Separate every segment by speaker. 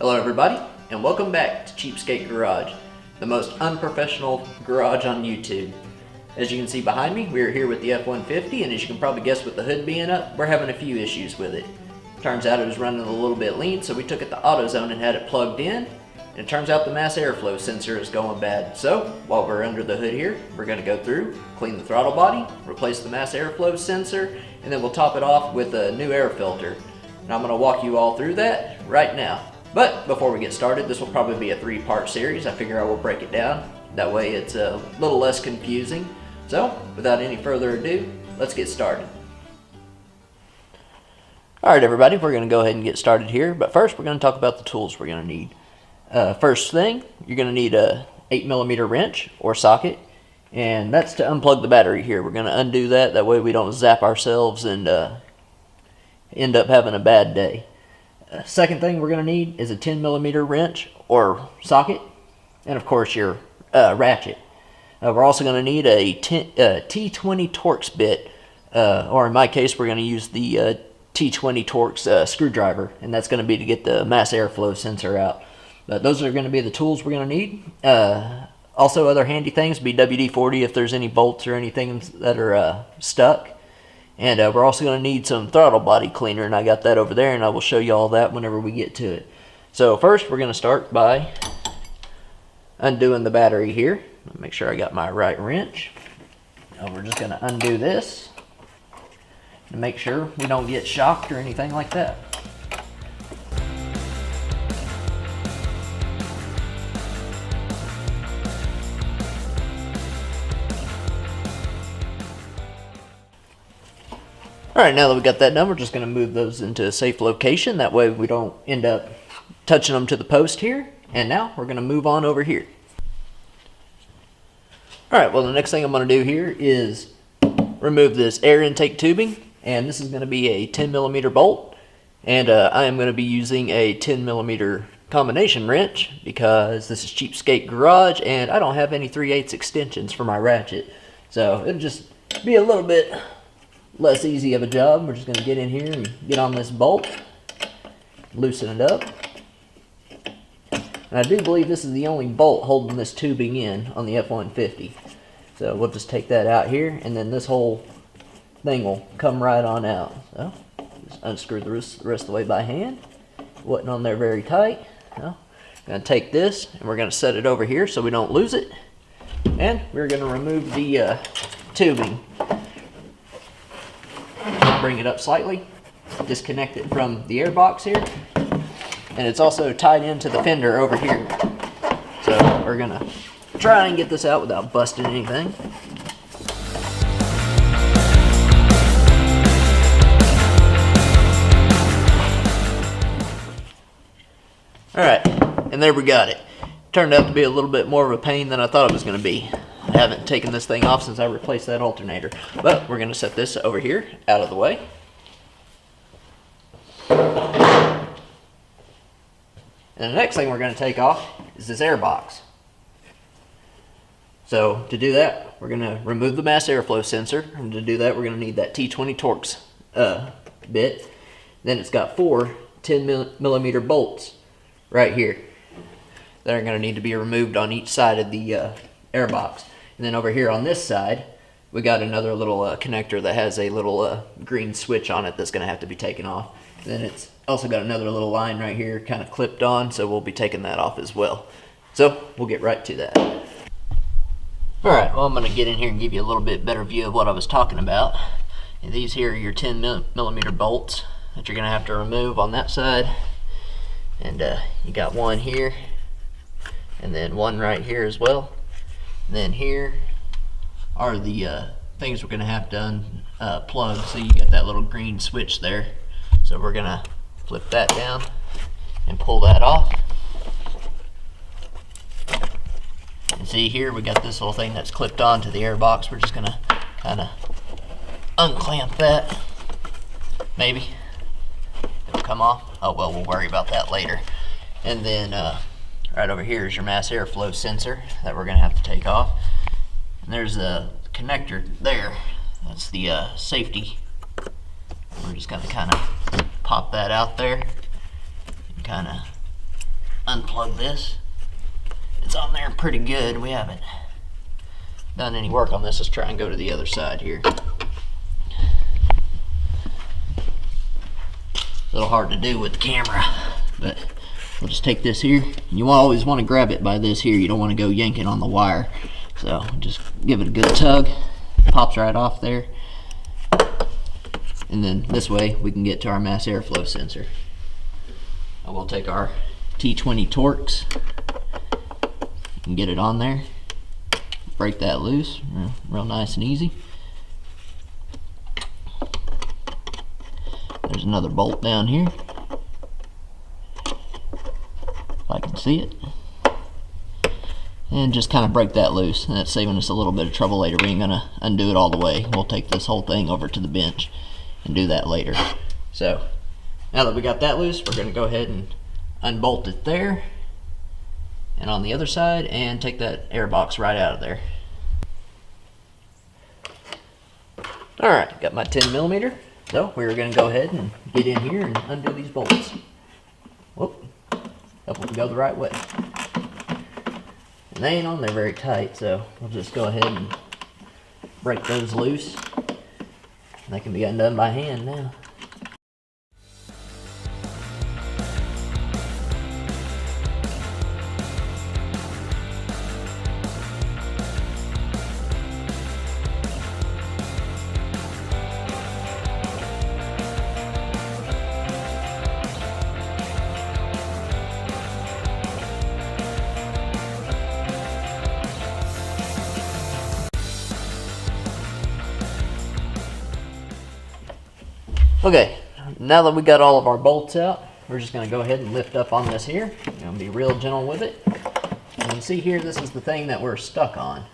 Speaker 1: Hello everybody, and welcome back to Cheapskate Garage, the most unprofessional garage on YouTube. As you can see behind me, we are here with the F-150, and as you can probably guess with the hood being up, we're having a few issues with it. Turns out it was running a little bit lean, so we took it to AutoZone and had it plugged in, and it turns out the mass airflow sensor is going bad. So, while we're under the hood here, we're going to go through, clean the throttle body, replace the mass airflow sensor, and then we'll top it off with a new air filter. And I'm going to walk you all through that right now. But before we get started, this will probably be a 3-part series. I figure I will break it down. That way it's a little less confusing. So, without any further ado, let's get started. Alright everybody, we're going to go ahead and get started here. But first, we're going to talk about the tools we're going to need. First thing, you're going to need a 8mm wrench or socket. And that's to unplug the battery here. We're going to undo that. That way we don't zap ourselves and end up having a bad day. Second thing we're going to need is a 10mm wrench or socket, and of course your ratchet. We're also going to need a T20 Torx bit, or in my case we're going to use the T20 Torx screwdriver, and that's going to be to get the mass airflow sensor out. But those are going to be the tools we're going to need. Also other handy things would be WD-40 if there's any bolts or anything that are stuck. And we're also going to need some throttle body cleaner, and I got that over there, and I will show you all that whenever we get to it. So first we're going to start by undoing the battery here. Make sure I got my right wrench. Now we're just going to undo this to make sure we don't get shocked or anything like that. Alright, now that we got that done, we're just going to move those into a safe location. That way we don't end up touching them to the post here. And now we're going to move on over here. Alright, well the next thing I'm going to do here is remove this air intake tubing. And this is going to be a 10mm bolt. And I am going to be using a 10mm combination wrench because this is Cheapskate Garage and I don't have any 3/8 extensions for my ratchet. So it'll just be a little bit less easy of a job. We're just going to get in here and get on this bolt, loosen it up. And I do believe this is the only bolt holding this tubing in on the F-150. So we'll just take that out here, and then this whole thing will come right on out. So just unscrew the rest of the way by hand. It wasn't on there very tight. So I'm going to take this and we're going to set it over here so we don't lose it. And we're going to remove the tubing. Bring it up slightly, disconnect it from the air box here, and it's also tied into the fender over here. So we're gonna try and get this out without busting anything. Alright, and there we got it. Turned out to be a little bit more of a pain than I thought it was going to be. I haven't taken this thing off since I replaced that alternator. But we're going to set this over here, out of the way. And the next thing we're going to take off is this air box. So to do that, we're going to remove the mass airflow sensor. And to do that, we're going to need that T20 Torx bit. Then it's got 4 10mm bolts right here that are going to need to be removed on each side of the air box. And then over here on this side, we got another little connector that has a little green switch on it that's going to have to be taken off. And then it's also got another little line right here kind of clipped on, so we'll be taking that off as well. So we'll get right to that. Alright, well I'm going to get in here and give you a little bit better view of what I was talking about. And these here are your 10mm bolts that you're going to have to remove on that side. And you got one here, and then one right here as well. And then here are the things we're going to have to unplug. So you got that little green switch there. So we're going to flip that down and pull that off. And see here we got this little thing that's clipped onto the air box. We're just going to kind of unclamp that. Maybe it'll come off. Oh well, we'll worry about that later. And then right over here is your mass airflow sensor that we're going to have to take off. And there's a connector there. That's the safety. We're just going to kind of pop that out there and kind of unplug this. It's on there pretty good. We haven't done any work on this. Let's try and go to the other side here. A little hard to do with the camera, but we'll just take this here. You always want to grab it by this here. You don't want to go yanking on the wire. So just give it a good tug. Pops right off there. And then this way we can get to our mass airflow sensor. I will take our T20 Torx and get it on there. Break that loose, real nice and easy. There's another bolt down here, if I can see it. And just kind of break that loose, and that's saving us a little bit of trouble later. We ain't gonna undo it all the way. We'll take this whole thing over to the bench and do that later. So now that we got that loose, we're gonna go ahead and unbolt it there and on the other side, and take that air box right out of there. Alright, got my 10mm. So we're going to go ahead and get in here and undo these bolts. Whoop. Hope we go the right way. And they ain't on there very tight, so we'll just go ahead and break those loose. They can be undone by hand now. Okay, now that we got all of our bolts out, we're just going to go ahead and lift up on this here. I'm going to be real gentle with it. And you can see here, this is the thing that we're stuck on.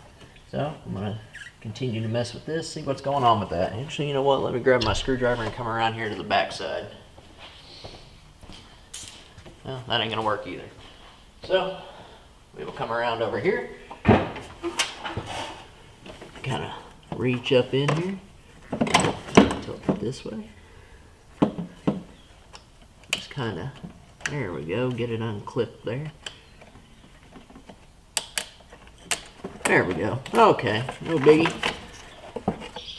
Speaker 1: So I'm going to continue to mess with this, see what's going on with that. Actually, you know what? Let me grab my screwdriver and come around here to the back side. Well, that ain't going to work either. So we will come around over here. Kind of reach up in here. Tilt it this way. Just kind of, there we go, get it unclipped there. There we go. Okay, no biggie.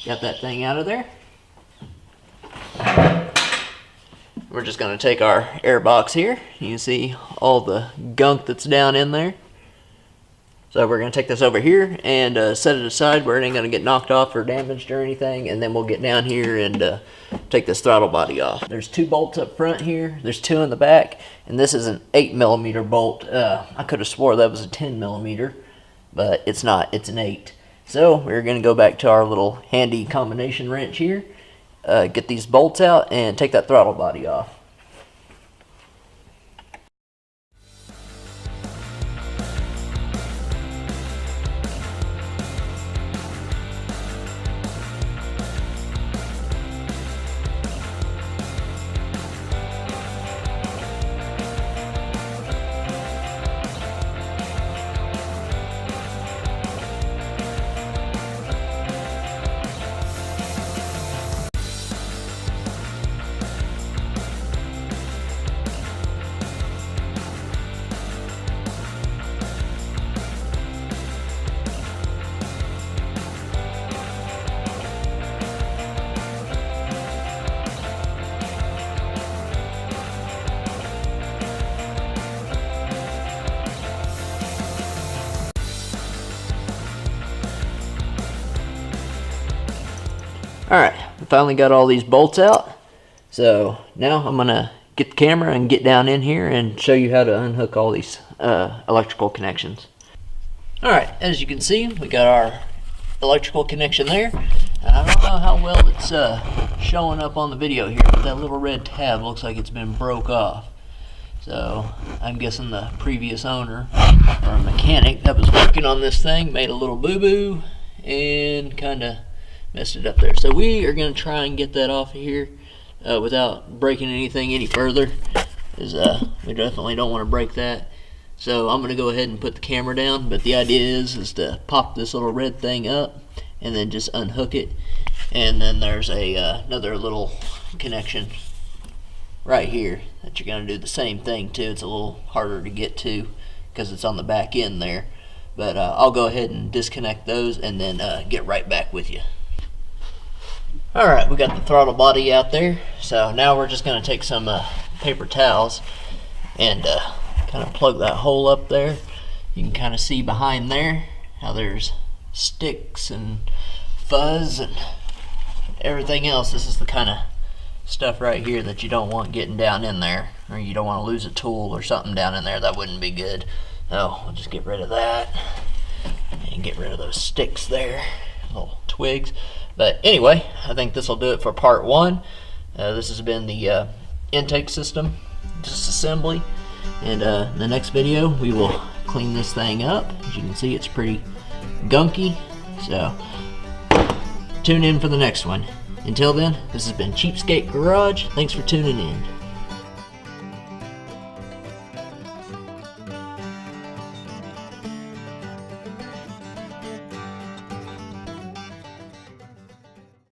Speaker 1: Got that thing out of there. We're just going to take our air box here. You can see all the gunk that's down in there. So we're going to take this over here and set it aside where it ain't going to get knocked off or damaged or anything. And then we'll get down here and take this throttle body off. There's 2 bolts up front here. There's 2 in the back. And this is an 8mm bolt. I could have swore that was a 10mm, but it's not. It's an 8. So we're going to go back to our little handy combination wrench here. Get these bolts out and take that throttle body off. Alright, we finally got all these bolts out. So now I'm going to get the camera and get down in here and show you how to unhook all these electrical connections. Alright, as you can see, we got our electrical connection there. And I don't know how well it's showing up on the video here, but that little red tab looks like it's been broke off. So I'm guessing the previous owner or mechanic that was working on this thing made a little boo-boo and kind of messed it up there. So we are going to try and get that off of here without breaking anything any further, because we definitely don't want to break that. So I'm going to go ahead and put the camera down, but the idea is to pop this little red thing up and then just unhook it, and then there's a another little connection right here that you're going to do the same thing too. It's a little harder to get to because it's on the back end there. But I'll go ahead and disconnect those and then get right back with you. Alright, we got the throttle body out there. So now we're just going to take some paper towels and kind of plug that hole up there. You can kind of see behind there how there's sticks and fuzz and everything else. This is the kind of stuff right here that you don't want getting down in there, or you don't want to lose a tool or something down in there. That wouldn't be good. So we'll just get rid of that and get rid of those sticks there, little twigs. But anyway, I think this will do it for part one. This has been the intake system disassembly, and the next video we will clean this thing up. As you can see, it's pretty gunky, so tune in for the next one. Until then, this has been Cheapskate Garage. Thanks for tuning in.